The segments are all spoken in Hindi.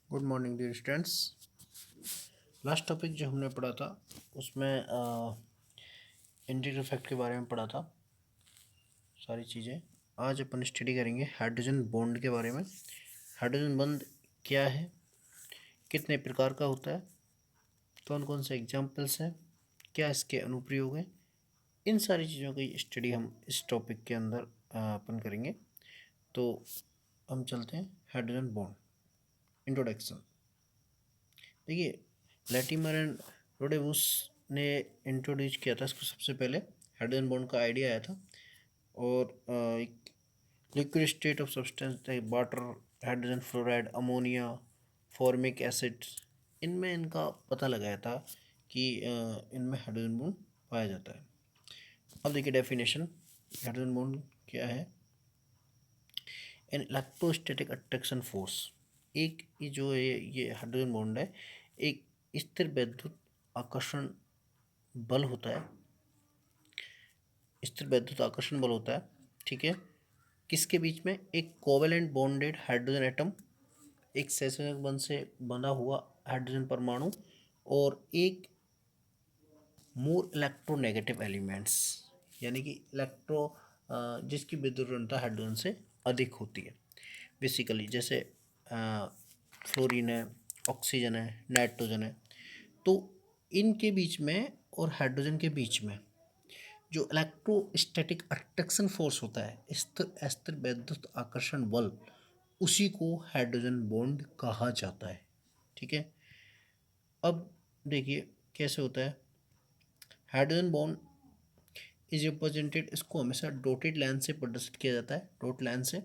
Good morning dear students. Last topic जो हमने पढ़ा था उसमें इंटीग्रल फैक्ट के बारे में पढ़ा था सारी चीज़ें। आज अपन स्टडी करेंगे हाइड्रोजन बॉन्ड के बारे में। हाइड्रोजन बॉन्ड क्या है, कितने प्रकार का होता है, कौन कौन से एग्जाम्पल्स हैं, क्या इसके अनुप्रयोग हैं, इन सारी चीज़ों की स्टडी हम इस टॉपिक के अंदर अपन करेंगे। तो हम चलते हैं हाइड्रोजन बॉन्ड। इंट्रोडक्शन। देखिए, लैटिमर एंड रोडेवुस ने इंट्रोड्यूस किया था इसको सबसे पहले। हाइड्रोजन बॉन्ड का आइडिया आया था और एक liquid state of substance water, hydrogen fluoride, ammonia, formic acid, इनमें इनका पता लगाया था कि इनमें हाइड्रोजन बॉन्ड पाया जाता है। अब देखिए डेफिनेशन, हाइड्रोजन बॉन्ड क्या है। एन इलेक्ट्रोस्टैटिक अट्रैक्शन फोर्स, एक ये जो है ये हाइड्रोजन बॉन्ड है, एक स्थिर वैद्युत आकर्षण बल होता है। स्थिर वैद्युत आकर्षण बल होता है, ठीक है। किसके बीच में? एक कोवेलेंट बॉन्डेड हाइड्रोजन एटम, एक सहसंयोजक बंध से बंधा हुआ हाइड्रोजन परमाणु, और एक मोर इलेक्ट्रोनेगेटिव एलिमेंट्स, यानी कि इलेक्ट्रो जिसकी विद्युत हाइड्रोजन से अधिक होती है बेसिकली, जैसे फ्लोरीन है, ऑक्सीजन है, नाइट्रोजन है। तो इनके बीच में और हाइड्रोजन के बीच में जो इलेक्ट्रोस्टैटिक अट्रैक्शन फोर्स होता है, स्थिर अस्थिर वैद्युत आकर्षण बल, उसी को हाइड्रोजन बॉन्ड कहा जाता है, ठीक है। अब देखिए कैसे होता है हाइड्रोजन बॉन्ड इज रिप्रेजेंटेड, इसको हमेशा डॉटेड लाइन से प्रदर्शित किया जाता है, डॉट लाइन से।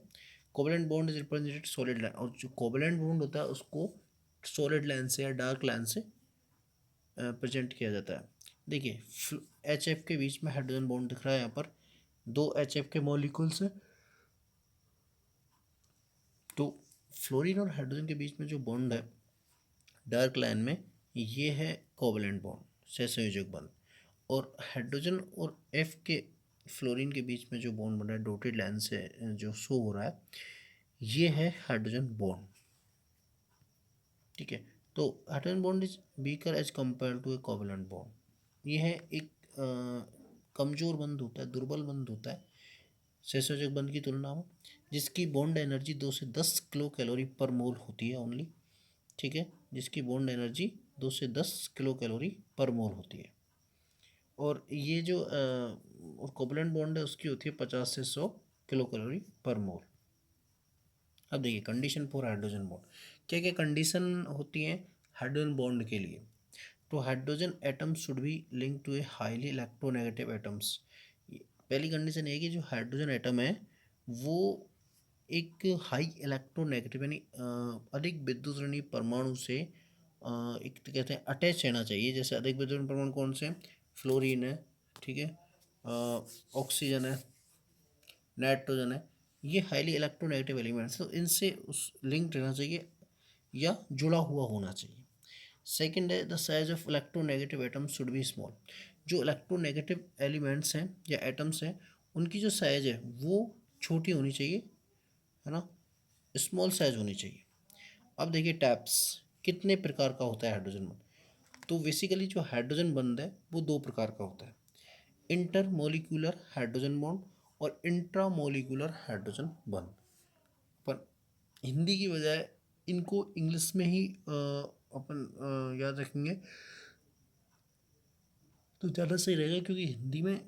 Covalent bond is represented solid line, और जो कोवेलेंट बॉन्ड होता है उसको सॉलिड लाइन से या डार्क लाइन से प्रेजेंट किया जाता है। देखिए एच एफ के बीच में हाइड्रोजन बॉन्ड दिख रहा है यहाँ पर, दो एच एफ के मॉलिक्यूल्स हैं। तो फ्लोरीन और हाइड्रोजन के बीच में जो बॉन्ड है डार्क लाइन में, ये है कोवेलेंट बॉन्ड, सहसंयोजक बंध। और हाइड्रोजन और एफ के फ्लोरीन के बीच में जो बॉन्ड बना है डॉटेड लाइन से जो शो हो रहा है, ये है हाइड्रोजन बॉन्ड, ठीक है। तो hydrogen bond is weaker as compare to a covalent bond. ये है एक कमजोर बंध होता है, दुर्बल बंध होता है सहसंयोजक बंध की तुलना में, जिसकी बॉन्ड एनर्जी 2 से 10 किलो कैलोरी पर मोल होती है ओनली, ठीक है। जिसकी बॉन्ड एनर्जी 2 से 10 किलो कैलोरी पर मोल होती है। और ये जो कोवलेंट बॉन्ड है उसकी होती है 50 से 100 किलो कैलोरी पर मोल। अब देखिए कंडीशन फॉर हाइड्रोजन बॉन्ड, क्या क्या कंडीशन होती हैं हाइड्रोजन बॉन्ड के लिए। तो hydrogen atoms should be link to a highly electronegative atoms. पहली कंडीशन है कि जो हाइड्रोजन एटम है वो एक हाई इलेक्ट्रोनेगेटिव यानी अधिक विद्युत ऋणात्मक परमाणु से एक तो कहते हैं अटैच रहना चाहिए। जैसे अधिक विद्युत ऋणात्मक परमाणु कौन से हैं? फ्लोरीन है, ठीक है, ऑक्सीजन है, नाइट्रोजन है, ये हाईली इलेक्ट्रोनेगेटिव एलिमेंट्स, तो इनसे उस लिंक रहना चाहिए या जुड़ा हुआ होना चाहिए। सेकेंड है the size of electronegative atoms should B small. जो इलेक्ट्रोनेगेटिव एलिमेंट्स हैं या एटम्स हैं उनकी जो साइज है वो छोटी होनी चाहिए, है ना, स्मॉल साइज होनी चाहिए। अब देखिए टैप्स, कितने प्रकार का होता है हाइड्रोजन बंध। तो बेसिकली जो हाइड्रोजन बंध है वो दो प्रकार का होता है, इंटरमोलिकुलर हाइड्रोजन बॉन्ड और इंट्रामोलिकुलर हाइड्रोजन बॉन्ड। पर हिंदी की बजाय इनको इंग्लिश में ही अपन याद रखेंगे तो ज़्यादा सही रहेगा, क्योंकि हिंदी में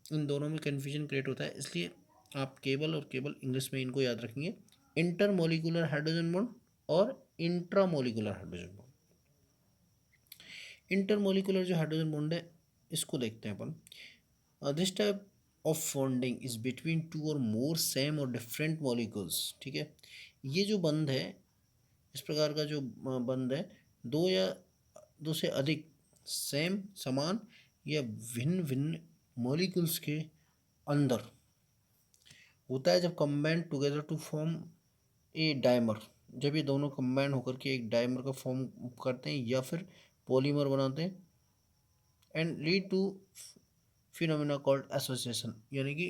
इन दोनों में कन्फ्यूजन क्रिएट होता है, इसलिए आप केवल और केवल इंग्लिश में इनको याद रखेंगे, इंटरमोलिकुलर हाइड्रोजन बॉन्ड और इंट्रामोलिकुलर हाइड्रोजन बॉन्ड। इंटरमोलिकुलर जो हाइड्रोजन बॉन्ड है इसको देखते हैं अपन। This type of bonding is between two or more same or different molecules, ठीक है। ये जो बंध है, इस प्रकार का जो बंध है, दो या दो से अधिक सेम समान या भिन्न भिन्न मॉलिक्यूल्स के अंदर होता है जब combine together to form a dimer. जब ये दोनों कंबाइन होकर के एक डायमर का फॉर्म करते हैं या फिर पॉलीमर बनाते हैं, and lead to phenomena called association, यानी कि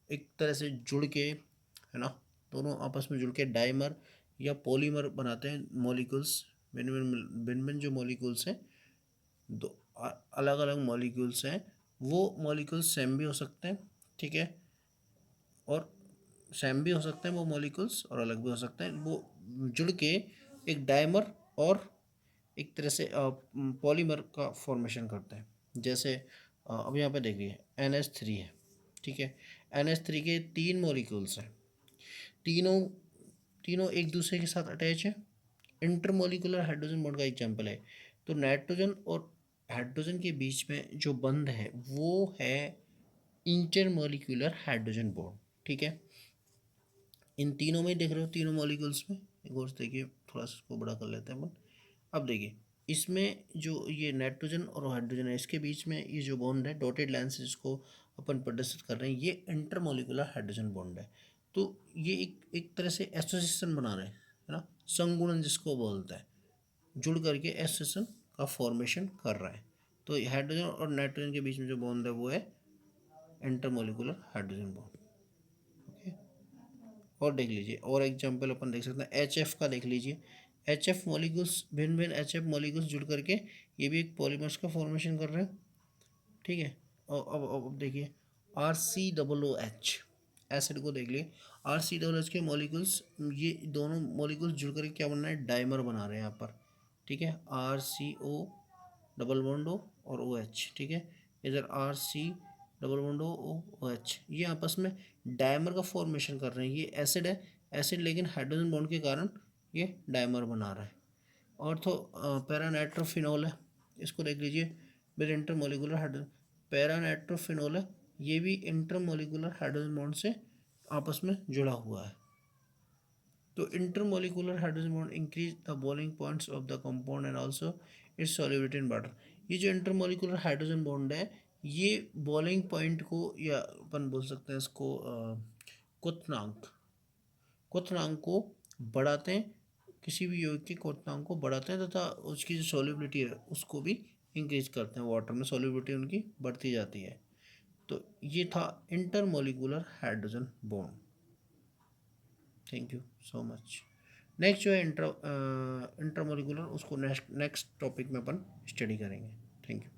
एक तरह से जुड़ के, है ना, दोनों आपस में जुड़ के डायमर या पॉलीमर बनाते हैं मॉलिक्यूल्स। भिन्न भिन्न जो मॉलिक्यूल्स हैं, दो अलग अलग मॉलिक्यूल्स हैं, वो मॉलिक्यूल्स सेम भी हो सकते हैं, ठीक है, और सेम भी हो सकते हैं वो मॉलिक्यूल्स, और अलग भी हो सकते हैं। वो जुड़ के एक डायमर और एक तरह से पॉलीमर का फॉर्मेशन करते हैं। जैसे अब यहाँ पे देखिए NH3 है, ठीक है। NH3 के 3 मॉलिक्यूल्स हैं, तीनों तीनों एक दूसरे के साथ अटैच है। इंटरमोलिकुलर हाइड्रोजन बॉन्ड का एग्जाम्पल है। तो नाइट्रोजन और हाइड्रोजन के बीच में जो बंध है वो है इंटरमोलिकुलर हाइड्रोजन बॉन्ड, ठीक है। इन तीनों में देख रहे हो, तीनों मॉलिक्यूल्स में। एक और देखिए, थोड़ा सा इसको बड़ा कर लेते हैं अपन। अब देखिए इसमें जो ये नाइट्रोजन और हाइड्रोजन है, इसके बीच में ये जो बॉन्ड है, डॉटेड लाइन से जिसको अपन प्रदर्शित कर रहे हैं, ये इंटरमोलिकुलर हाइड्रोजन बॉन्ड है। तो ये एक तरह से एसोसिएशन बना रहे हैं, है ना, संगुणन जिसको बोलते हैं, जुड़ करके एसोसिएशन का फॉर्मेशन कर रहा है। तो हाइड्रोजन और नाइट्रोजन के बीच में जो बॉन्ड है वो है इंटरमोलिकुलर हाइड्रोजन बॉन्ड। ओके, और देख लीजिए, और एग्जाम्पल अपन देख सकते हैं HF का। देख लीजिए HF मॉलिक्यूल्स, भिन्न भिन्न HF मॉलिक्यूल्स जुड़ करके ये भी एक पॉलीमर्स का फॉर्मेशन कर रहे हैं, ठीक है। और अब देखिए RCOOH एसिड को देख लिए। RCOOH के मॉलिक्यूल्स, ये दोनों मॉलिक्यूल्स जुड़ करके क्या बना रहे हैं, डाइमर बना रहे हैं यहाँ पर, ठीक है। RCO डबल बॉन्ड O और OH, ठीक है। इधर RC डबल बॉन्ड OH, ये आपस में डायमर का फॉर्मेशन कर रहे हैं। ये एसिड है, एसिड लेकिन हाइड्रोजन बॉन्ड के कारण ये डायमर बना रहा है। और तो पैरानाइट्रोफिनॉल है, इसको देख लीजिए, विद इंटरमोलिकुलर हाइड्रोजन। पैरानाइट्रोफिनॉल है, ये भी इंटरमोलिकुलर हाइड्रोजन बॉन्ड से आपस में जुड़ा हुआ है। तो intermolecular hydrogen bond increase the boiling points of the compound and also it's solubility in water. ये जो इंटरमोलिकुलर हाइड्रोजन बॉन्ड है, ये बॉइलिंग पॉइंट को, या अपन बोल सकते हैं इसको क्वथनांक, क्वथनांक को बढ़ाते हैं। किसी भी यौगिक के क्वथनांक को बढ़ाते हैं तथा उसकी जो सॉल्युबिलिटी है उसको भी इंक्रीज करते हैं। वाटर में सॉल्युबिलिटी उनकी बढ़ती जाती है। तो ये था intermolecular hydrogen bond. Thank you so much. Next जो है इंटरमोलिकुलर, उसको नेक्स्ट टॉपिक में अपन स्टडी करेंगे। Thank you.